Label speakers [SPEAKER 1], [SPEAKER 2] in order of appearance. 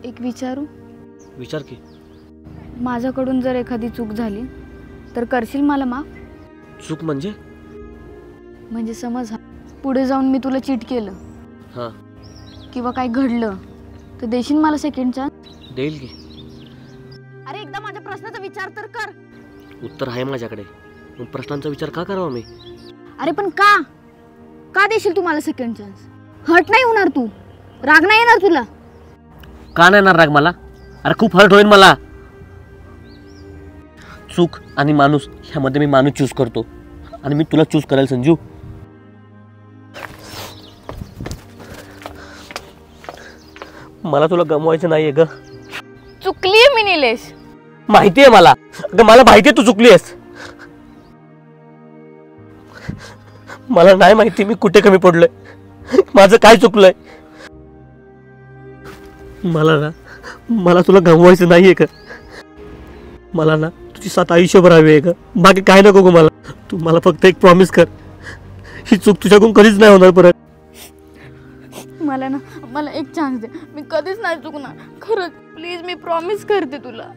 [SPEAKER 1] एक विचारू?
[SPEAKER 2] विचार की.
[SPEAKER 1] माझ्याकडून जर एखादी चूक झाली तर करशील मला माफ?
[SPEAKER 2] चूक म्हणजे?
[SPEAKER 1] म्हणजे समज पुढे जाऊन मी तुला चीट केलं
[SPEAKER 2] हां
[SPEAKER 1] किंवा काय घडलं तर देशील मला सेकंड चान्स?
[SPEAKER 2] देईल की.
[SPEAKER 1] अरे एकदा माझ्या प्रश्नाचा विचार तर कर.
[SPEAKER 2] उत्तर आहे माझ्याकडे, मग प्रश्नांचा विचार का करावा मी?
[SPEAKER 1] अरे पण का का देशील तू मला सेकंड चान्स? हर्ट नाही होणार? तू राग नाही येणार तुला?
[SPEAKER 2] का नाही येणार राग मला? अरे खूप हर्ट होईल मला. चूक आणि माणूस ह्यामध्ये मी माणूस चूज करतो आणि मी तुला चूज करायला संजू. मला तुला गमवायचं नाहीये ग.
[SPEAKER 1] चुकलीये मी निलेश.
[SPEAKER 2] माहितीये मला. अगं मला माहितीये तू चुकली आहेस. मला नाही माहिती मी कुठे कमी पडलोय, माझं काय चुकलंय. मला तुला गमवायचं नाहीये का? मला ना तुझी साथ आयुष्यभर हवी आहे का? बाकी काय नको गो मला. तू मला फक्त एक प्रॉमिस कर, ही चूक तुझ्याकडून कधीच नाही होणार परत.
[SPEAKER 1] मला एक चान्स दे. मी कधीच नाही चुकणार खरंच. प्लीज मी प्रॉमिस करते तुला.